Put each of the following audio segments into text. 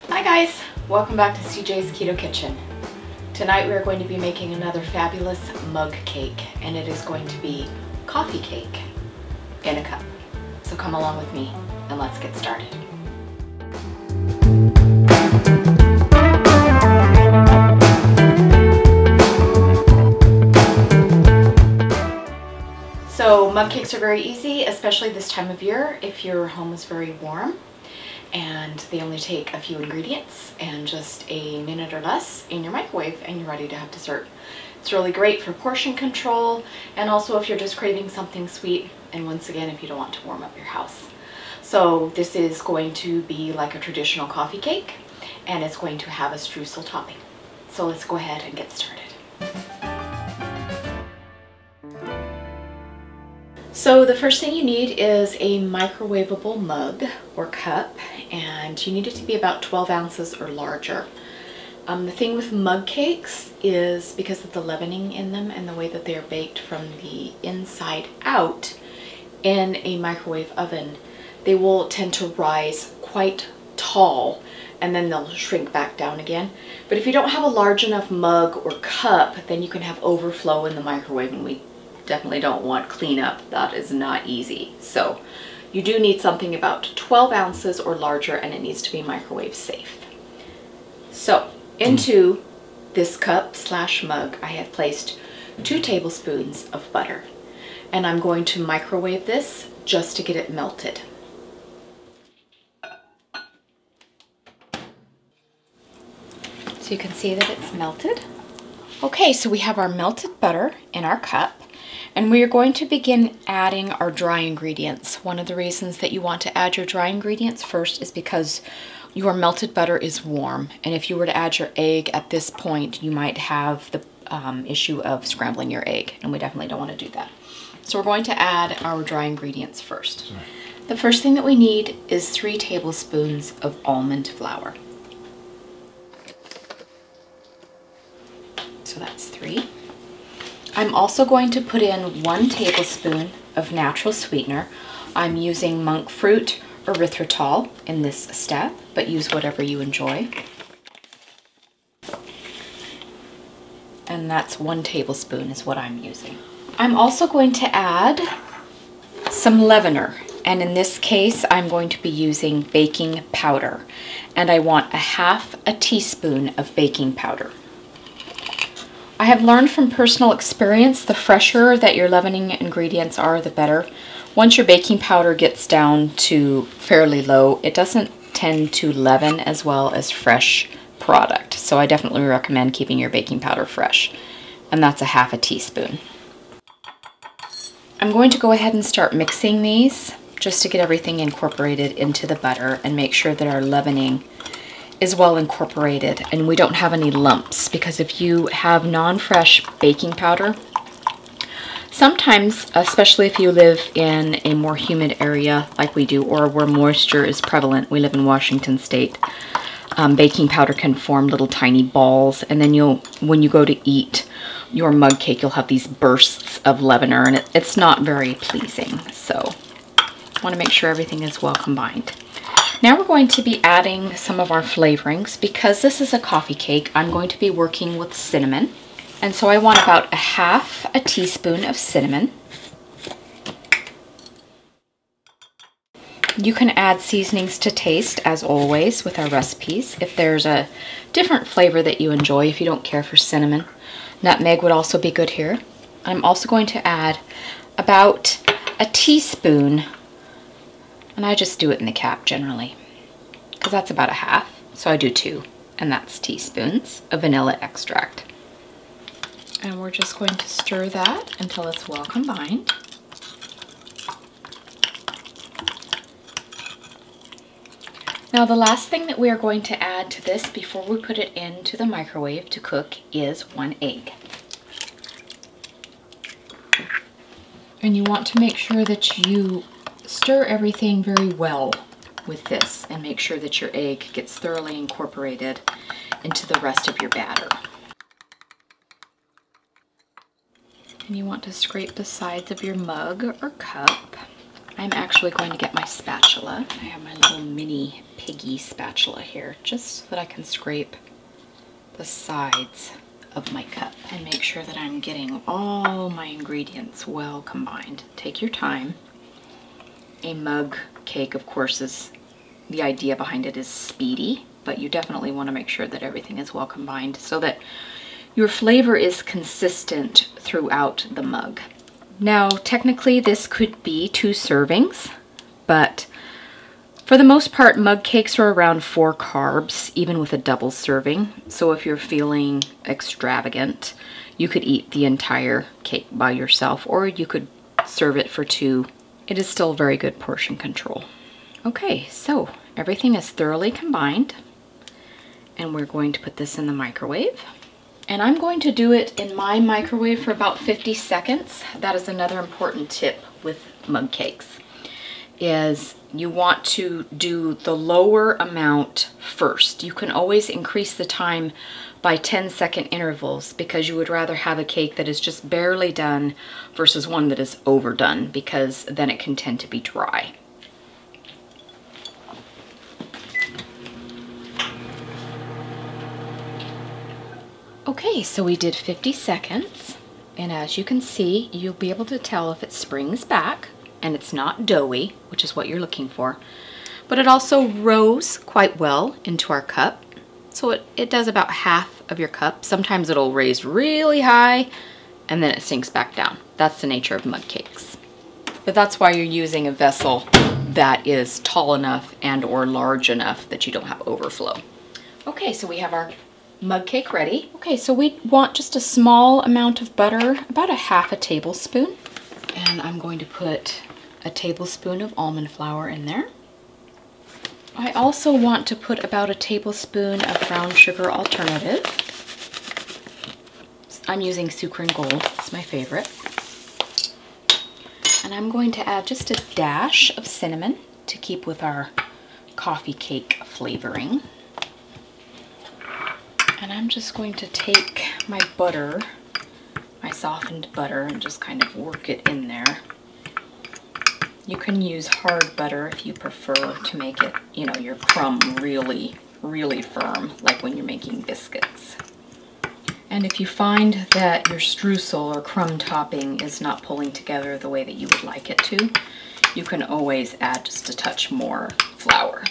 Hi guys, welcome back to CJ's Keto Kitchen. Tonight we are going to be making another fabulous mug cake, and it is going to be coffee cake in a cup. So come along with me and let's get started. So mug cakes are very easy, especially this time of year if your home is very warm. And they only take a few ingredients and just a minute or less in your microwave and you're ready to have dessert. It's really great for portion control and also if you're just craving something sweet, and once again if you don't want to warm up your house. So this is going to be like a traditional coffee cake and it's going to have a streusel topping. So let's go ahead and get started. So the first thing you need is a microwavable mug or cup, and you need it to be about 12 ounces or larger. The thing with mug cakes is because of the leavening in them and the way that they are baked from the inside out in a microwave oven, they will tend to rise quite tall and then they'll shrink back down again. But if you don't have a large enough mug or cup, then you can have overflow in the microwave, and we definitely don't want cleanup. That is not easy. So you do need something about 12 ounces or larger, and it needs to be microwave safe. So into this cup slash mug, I have placed 2 tablespoons of butter, and I'm going to microwave this just to get it melted. So you can see that it's melted. Okay, so we have our melted butter in our cup. And we are going to begin adding our dry ingredients. One of the reasons that you want to add your dry ingredients first is because your melted butter is warm. And if you were to add your egg at this point, you might have the issue of scrambling your egg. And we definitely don't want to do that. So we're going to add our dry ingredients first. Sorry. The first thing that we need is 3 tablespoons of almond flour. So that's 3. I'm also going to put in 1 tablespoon of natural sweetener. I'm using monk fruit erythritol in this step, but use whatever you enjoy. And that's 1 tablespoon is what I'm using. I'm also going to add some leavener, and in this case I'm going to be using baking powder, and I want 1/2 teaspoon of baking powder. I have learned from personal experience, the fresher that your leavening ingredients are, the better. Once your baking powder gets down to fairly low, it doesn't tend to leaven as well as fresh product. So I definitely recommend keeping your baking powder fresh. And that's 1/2 teaspoon. I'm going to go ahead and start mixing these just to get everything incorporated into the butter and make sure that our leavening is well incorporated and we don't have any lumps, because if you have non-fresh baking powder, sometimes, especially if you live in a more humid area like we do, or where moisture is prevalent, we live in Washington State, baking powder can form little tiny balls, and then when you go to eat your mug cake, you'll have these bursts of leavener, and it's not very pleasing. So I want to make sure everything is well combined. Now we're going to be adding some of our flavorings. Because this is a coffee cake, I'm going to be working with cinnamon. And so I want about 1/2 teaspoon of cinnamon. You can add seasonings to taste, as always, with our recipes. If there's a different flavor that you enjoy, if you don't care for cinnamon, nutmeg would also be good here. I'm also going to add about 1 teaspoon, and I just do it in the cap generally, because that's about 1/2. So I do 2, and that's teaspoons of vanilla extract. And we're just going to stir that until it's well combined. Now the last thing that we are going to add to this before we put it into the microwave to cook is 1 egg. And you want to make sure that you stir everything very well with this and make sure that your egg gets thoroughly incorporated into the rest of your batter. And you want to scrape the sides of your mug or cup I'm actually going to get my spatula. I have my little mini piggy spatula here, just so that I can scrape the sides of my cup and make sure that I'm getting all my ingredients well combined. Take your time. A mug cake, of course, is the idea behind it is speedy, but you definitely want to make sure that everything is well combined so that your flavor is consistent throughout the mug. Now, technically this could be 2 servings, but for the most part, mug cakes are around 4 carbs, even with a double serving. So if you're feeling extravagant, you could eat the entire cake by yourself, or you could serve it for 2. It is still very good portion control. Okay, so everything is thoroughly combined, and we're going to put this in the microwave. And I'm going to do it in my microwave for about 50 seconds. That is another important tip with mug cakes, is you want to do the lower amount first. You can always increase the time by 10-second intervals because you would rather have a cake that is just barely done versus one that is overdone, because then it can tend to be dry. Okay, so we did 50 seconds, and as you can see, you'll be able to tell if it springs back and it's not doughy, which is what you're looking for. But it also rose quite well into our cup. So it does about half of your cup. Sometimes it'll raise really high and then it sinks back down. That's the nature of mug cakes. But that's why you're using a vessel that is tall enough and or large enough that you don't have overflow. Okay, so we have our mug cake ready. Okay, so we want just a small amount of butter, about a half a tablespoon. And I'm going to put a tablespoon of almond flour in there. I also want to put about a tablespoon of brown sugar alternative. I'm using Sucre and Gold, it's my favorite. And I'm going to add just a dash of cinnamon to keep with our coffee cake flavoring. And I'm just going to take my butter, my softened butter, and just kind of work it in there. You can use hard butter if you prefer to make it, you know, your crumb really, really firm, like when you're making biscuits. And if you find that your streusel or crumb topping is not pulling together the way that you would like it to, you can always add just a touch more flour.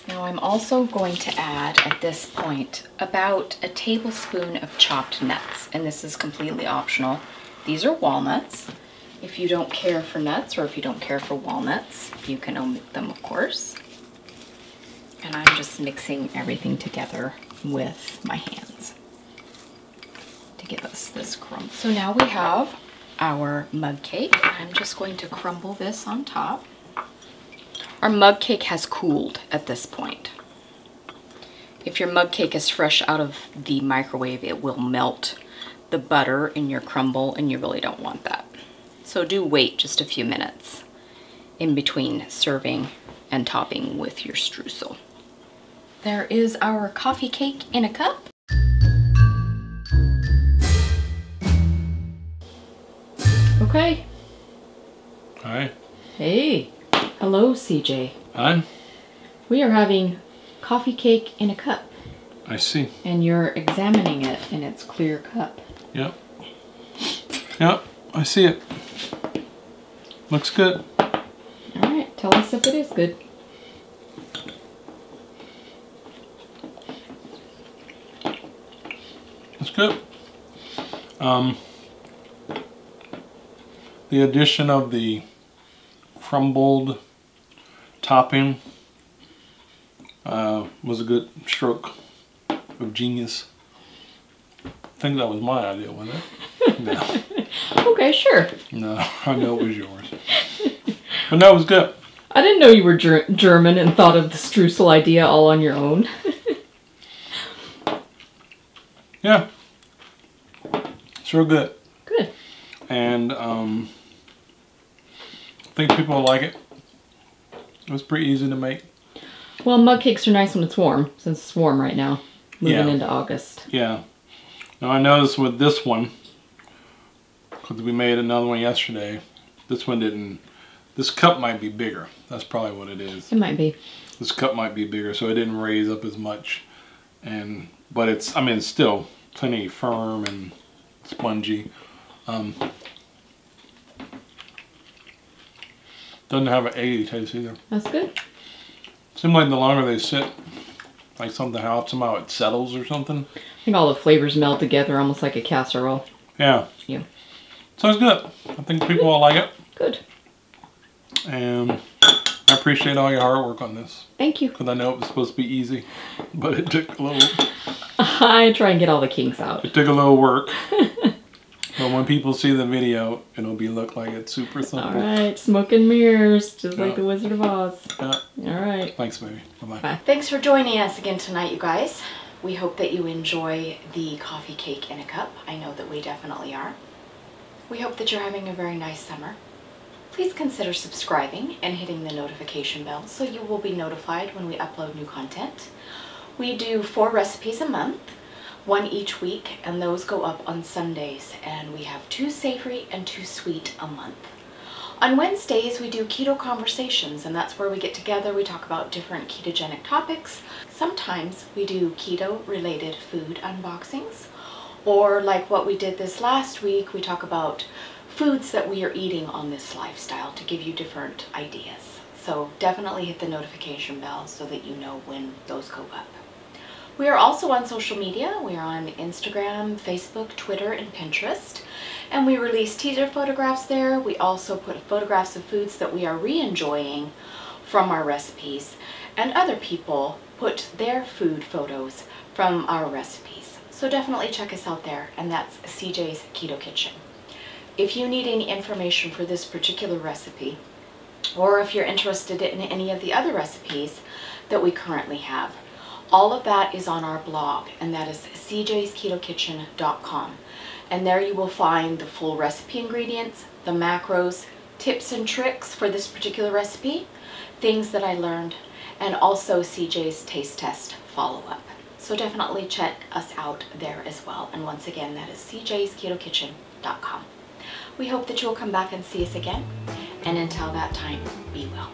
Now I'm also going to add at this point about a tablespoon of chopped nuts, and this is completely optional. These are walnuts. If you don't care for nuts, or if you don't care for walnuts, you can omit them, of course. And I'm just mixing everything together with my hands to give us this crumb. So now we have our mug cake. I'm just going to crumble this on top. Our mug cake has cooled at this point. If your mug cake is fresh out of the microwave, it will melt the butter in your crumble, and you really don't want that. So do wait just a few minutes in between serving and topping with your streusel. There is our coffee cake in a cup. Okay. Hi. Hey. Hello, CJ. Hi. We are having coffee cake in a cup. I see. And you're examining it in its clear cup. Yep. Yep, I see it. Looks good. Alright, tell us if it is good. It's good. The addition of the crumbled topping was a good stroke of genius. I think that was my idea, wasn't it? No. Okay, sure. No, I know it was yours. But no, it was good. I didn't know you were German and thought of the streusel idea all on your own. Yeah. It's real good. Good. And I think people will like it. It was pretty easy to make. Well, mug cakes are nice when it's warm, since it's warm right now, moving into August. Yeah. Now I noticed with this one, because we made another one yesterday, this one didn't, this cup might be bigger. That's probably what it is. It might be. This cup might be bigger, so it didn't raise up as much. But it's, I mean, it's still plenty firm and spongy. Doesn't have an eggy taste either. That's good. Seems like the longer they sit, like something helps somehow it settles or something. I think all the flavors meld together almost like a casserole. Yeah. Yeah. So it's good. I think people will like it. Good. And I appreciate all your hard work on this. Thank you. Because I know it was supposed to be easy, but it took a little... I try and get all the kinks out. It took a little work. But when people see the video, it'll look like it's super simple. Alright, smoke and mirrors, just like the Wizard of Oz. Yeah. Alright. Thanks, baby. Bye-bye. Bye. Thanks for joining us again tonight, you guys. We hope that you enjoy the coffee cake in a cup. I know that we definitely are. We hope that you're having a very nice summer. Please consider subscribing and hitting the notification bell so you will be notified when we upload new content. We do 4 recipes a month, 1 each week, and those go up on Sundays. And we have 2 savory and 2 sweet a month. On Wednesdays, we do keto conversations, and that's where we get together, we talk about different ketogenic topics. Sometimes we do keto-related food unboxings, or like what we did this last week, we talk about foods that we are eating on this lifestyle to give you different ideas. So definitely hit the notification bell so that you know when those go up. We are also on social media. We are on Instagram, Facebook, Twitter, and Pinterest. And we release teaser photographs there. We also put photographs of foods that we are re-enjoying from our recipes. And other people put their food photos from our recipes. So definitely check us out there, and that's CJ's Keto Kitchen. If you need any information for this particular recipe, or if you're interested in any of the other recipes that we currently have, all of that is on our blog, and that is cjsketokitchen.com. And there you will find the full recipe ingredients, the macros, tips and tricks for this particular recipe, things that I learned, and also CJ's taste test follow-up. So definitely check us out there as well. And once again, that is cjsketokitchen.com. We hope that you'll come back and see us again. And until that time, be well.